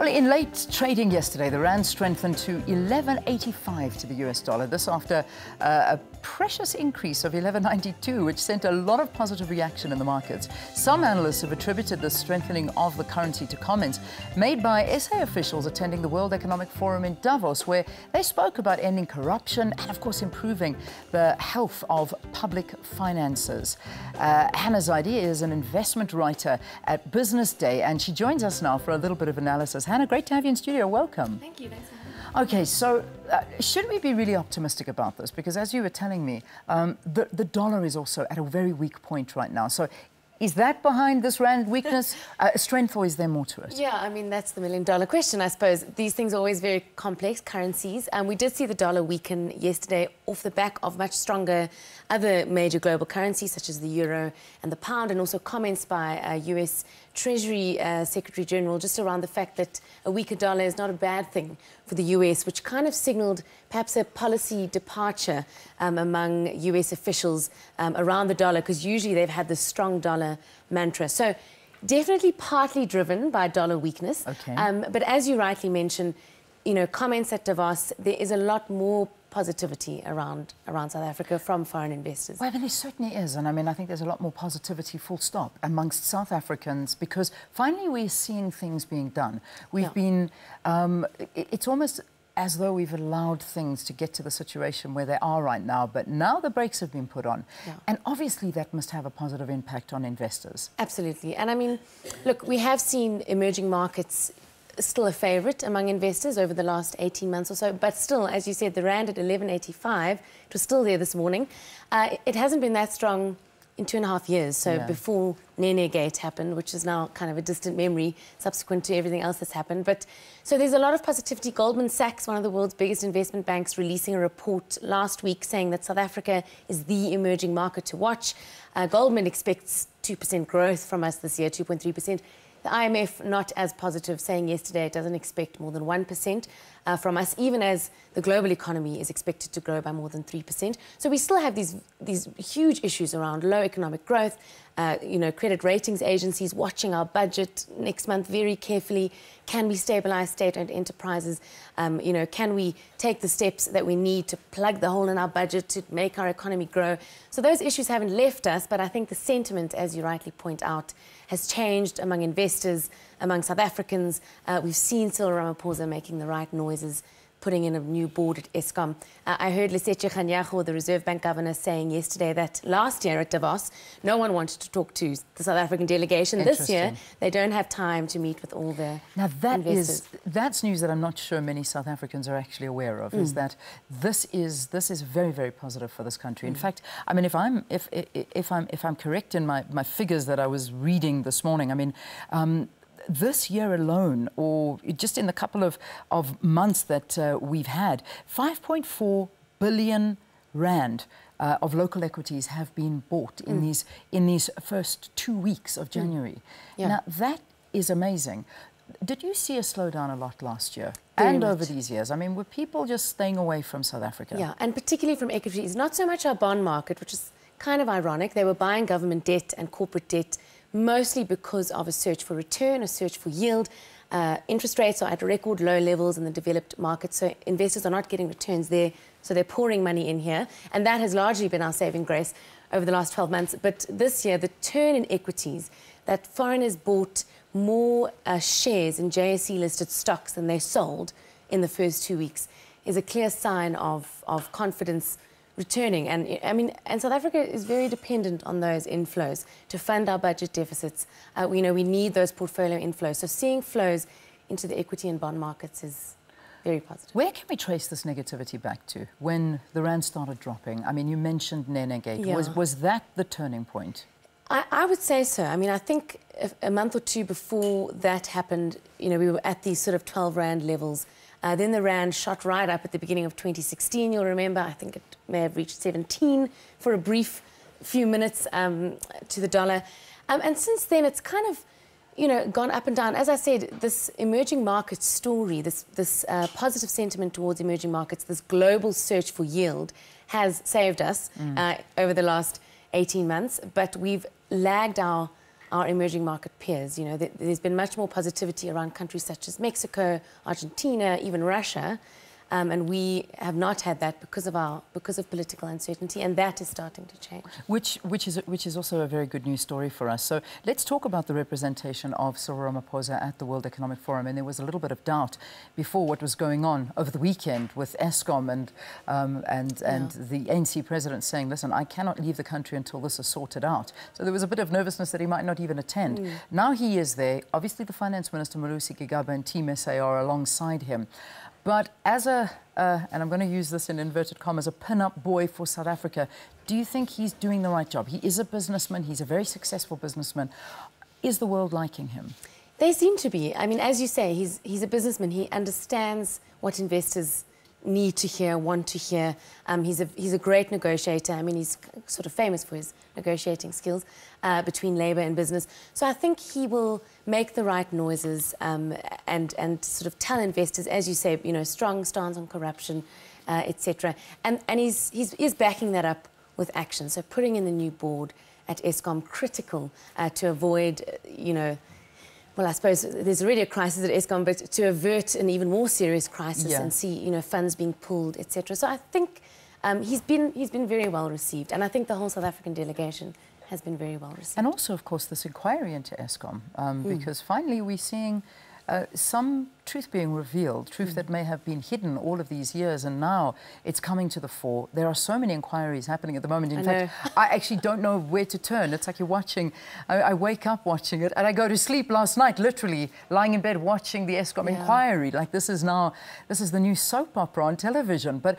Well, in late trading yesterday, the rand strengthened to 11.85 to the US dollar. This after a precious increase of 11.92, which sent a lot of positive reaction in the markets. Some analysts have attributed the strengthening of the currency to comments made by SA officials attending the World Economic Forum in Davos, where they spoke about ending corruption and, of course, improving the health of public finances. Hanna Ziady is an investment writer at Business Day, and she joins us now for a little bit of analysis. Hanna, great to have you in studio. Welcome. Thank you. Thanks for having me. Okay, so should we be really optimistic about this? Because as you were telling me, the dollar is also at a very weak point right now. So is that behind this rand weakness, strength, or is there more to it? Yeah, I mean, that's the million-dollar question, I suppose. These things are always very complex, currencies. And we did see the dollar weaken yesterday off the back of much stronger other major global currencies, such as the euro and the pound, and also comments by US Treasury Secretary General just around the fact that a weaker dollar is not a bad thing for the US, which kind of signaled perhaps a policy departure among US officials around the dollar, because usually they've had this strong dollar mantra. So definitely partly driven by dollar weakness. Okay. But as you rightly mentioned, you know, comments at Davos, there is a lot more positivity around South Africa from foreign investors. Well, I mean, there certainly is. And I mean, I think there's a lot more positivity, full stop, amongst South Africans, because finally we're seeing things being done. We've been, it's almost as though we've allowed things to get to the situation where they are right now, but now the brakes have been put on. Yeah. And obviously that must have a positive impact on investors. Absolutely. And I mean, look, we have seen emerging markets still a favourite among investors over the last 18 months or so, but still, as you said, the rand at 11.85, it was still there this morning. It hasn't been that strong in 2.5 years, so before Nene Gate happened, which is now kind of a distant memory subsequent to everything else that's happened. But so there's a lot of positivity. Goldman Sachs, one of the world's biggest investment banks, releasing a report last week saying that South Africa is the emerging market to watch. Goldman expects 2% growth from us this year, 2.3%. The IMF not as positive, saying yesterday it doesn't expect more than 1% from us, even as the global economy is expected to grow by more than 3%. So we still have these huge issues around low economic growth, you know, credit ratings agencies watching our budget next month very carefully. Can we stabilize state-owned enterprises? You know, can we take the steps that we need to plug the hole in our budget to make our economy grow? So those issues haven't left us, but I think the sentiment, as you rightly point out, has changed among investors, among South Africans. We've seen Cyril Ramaphosa making the right noises, putting in a new board at Eskom. I heard Lesetja Kganyago, the Reserve Bank governor, saying yesterday that last year at Davos, no one wanted to talk to the South African delegation. This year, they don't have time to meet with all the investors. That's news that I'm not sure many South Africans are actually aware of, is that this is very, very positive for this country. In fact, I mean, if I'm correct in my figures that I was reading this morning, I mean, this year alone, or just in the couple of months that we've had, 5.4 billion rand of local equities have been bought in these first 2 weeks of January. Now, that is amazing. Did you see a slowdown a lot last year and over these years? I mean, were people just staying away from South Africa? Yeah, and particularly from equities. Not so much our bond market, which is kind of ironic. They were buying government debt and corporate debt mostly because of a search for return, a search for yield. Interest rates are at record low levels in the developed markets, so investors are not getting returns there, so they're pouring money in here. And that has largely been our saving grace over the last 12 months. But this year, the turn in equities, that foreigners bought more shares in JSE-listed stocks than they sold in the first 2 weeks, is a clear sign of confidence returning. And I mean, and South Africa is very dependent on those inflows to fund our budget deficits. We know we need those portfolio inflows. So seeing flows into the equity and bond markets is very positive. Where can we trace this negativity back to when the rand started dropping? I mean, you mentioned Nene Gate. Was that the turning point? I would say so. I mean, I think a month or two before that happened, you know, we were at these sort of 12 rand levels. Then the rand shot right up at the beginning of 2016, you'll remember. I think it may have reached 17 for a brief few minutes to the dollar. And since then, it's kind of, you know, gone up and down. As I said, this emerging market story, this positive sentiment towards emerging markets, this global search for yield has saved us over the last 18 months. But we've lagged our our emerging market peers. You know, there's been much more positivity around countries such as Mexico, Argentina, even Russia. And we have not had that because of political uncertainty, and that is starting to change. Which is also a very good news story for us. So let's talk about the representation of Cyril Ramaphosa at the World Economic Forum. And there was a little bit of doubt before what was going on over the weekend with Eskom and the ANC president saying, "Listen, I cannot leave the country until this is sorted out." So there was a bit of nervousness that he might not even attend. Now he is there. Obviously, the Finance Minister Malusi Gigaba and Team SA are alongside him. But as and I'm going to use this in inverted commas, a pin-up boy for South Africa, do you think he's doing the right job? He is a businessman. He's a very successful businessman. Is the world liking him? They seem to be. I mean, as you say, he's a businessman. He understands what investors need to hear, want to hear. He's a great negotiator. I mean, he's sort of famous for his negotiating skills between Labour and business. So I think he will make the right noises and sort of tell investors, as you say, you know, strong stance on corruption, etc. And he's backing that up with action. So putting in the new board at Eskom, critical to avoid, you know, well, I suppose there's already a crisis at Eskom, but to avert an even more serious crisis and see, you know, funds being pulled, etc. So I think he's been very well received, and I think the whole South African delegation has been very well received. And also, of course, this inquiry into Eskom, because finally we're seeing some truth being revealed, truth that may have been hidden all of these years, and now it's coming to the fore. There are so many inquiries happening at the moment. In fact, I actually don't know where to turn. It's like you're watching, I wake up watching it, and I go to sleep last night, literally lying in bed watching the Eskom inquiry. Like this is the new soap opera on television. But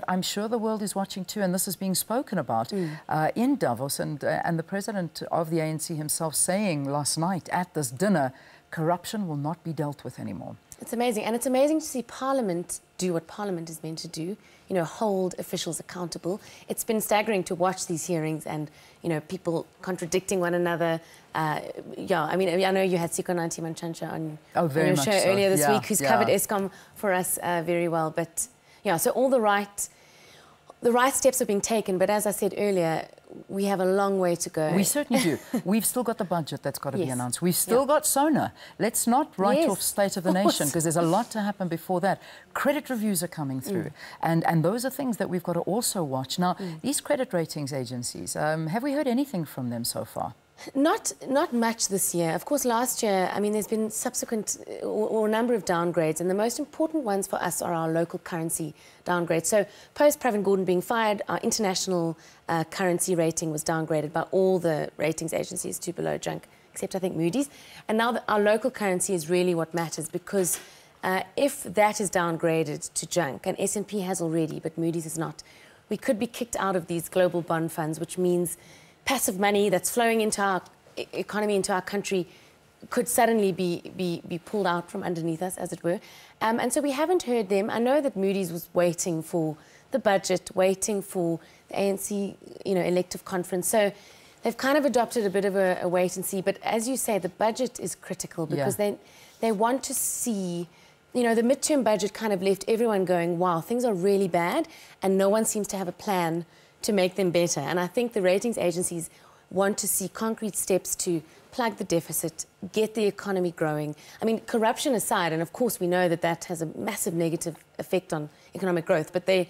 I'm sure the world is watching too, and this is being spoken about in Davos, and the president of the ANC himself saying last night at this dinner, corruption will not be dealt with anymore. It's amazing. And it's amazing to see Parliament do what Parliament is meant to do, you know, hold officials accountable. It's been staggering to watch these hearings and, you know, people contradicting one another. Yeah, I mean, I know you had Siko Nanti Manchansha on your show earlier this week, who's covered Eskom for us very well. But, yeah, so all the right steps are being taken. But as I said earlier, we have a long way to go. We certainly do. We've still got the budget that's got to be announced. We've still got SONA. Let's not write off State of the Nation, because there's a lot to happen before that. Credit reviews are coming through. And those are things that we've got to also watch. Now, these credit ratings agencies, have we heard anything from them so far? Not much this year. Of course, last year, I mean, there's been subsequent or a number of downgrades, and the most important ones for us are our local currency downgrades. So post Pravin Gordhan being fired, our international currency rating was downgraded by all the ratings agencies to below junk, except I think Moody's. And now our local currency is really what matters, because if that is downgraded to junk, and S&P has already, but Moody's is not, we could be kicked out of these global bond funds, which means passive money that's flowing into our economy, into our country, could suddenly be pulled out from underneath us, as it were. And so we haven't heard them. I know that Moody's was waiting for the budget, waiting for the ANC, you know, elective conference. So they've kind of adopted a bit of a wait and see. But as you say, the budget is critical, because they want to see, you know, the midterm budget kind of left everyone going, wow, things are really bad, and no one seems to have a plan to make them better. And I think the ratings agencies want to see concrete steps to plug the deficit, get the economy growing. I mean, corruption aside, and of course we know that that has a massive negative effect on economic growth, but they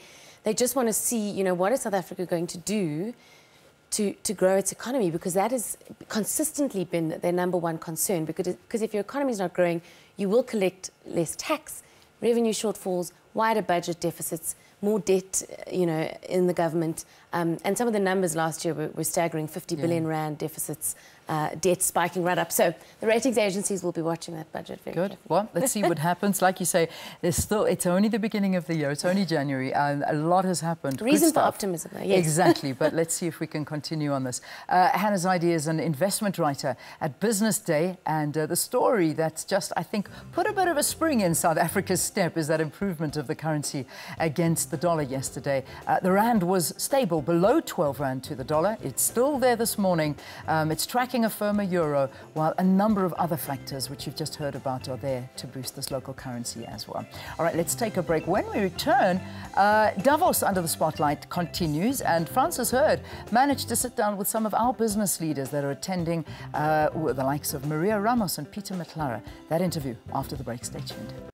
just want to see, you know, what is South Africa going to do to grow its economy, because that has consistently been their number one concern. Because if your economy is not growing, you will collect less tax, revenue shortfalls, wider budget deficits, more debt, you know, in the government. And some of the numbers last year were staggering, 50 billion rand deficits, debt spiking right up. So the ratings agencies will be watching that budget very carefully. Well, let's see what happens. Like you say, it's only the beginning of the year. It's only January, and a lot has happened. Reason for optimism, though, yes. Exactly, but let's see if we can continue on this. Hanna Ziady is an investment writer at Business Day, and the story that's just, I think, put a bit of a spring in South Africa's step is that improvement of the currency against the dollar yesterday. The rand was stable below 12 rand to the dollar. It's still there this morning. It's tracking a firmer euro, while a number of other factors which you've just heard about are there to boost this local currency as well. All right, let's take a break. When we return, Davos under the spotlight continues, and Francis Hurd managed to sit down with some of our business leaders that are attending, with the likes of Maria Ramos and Peter McLaren. That interview after the break. Stay tuned.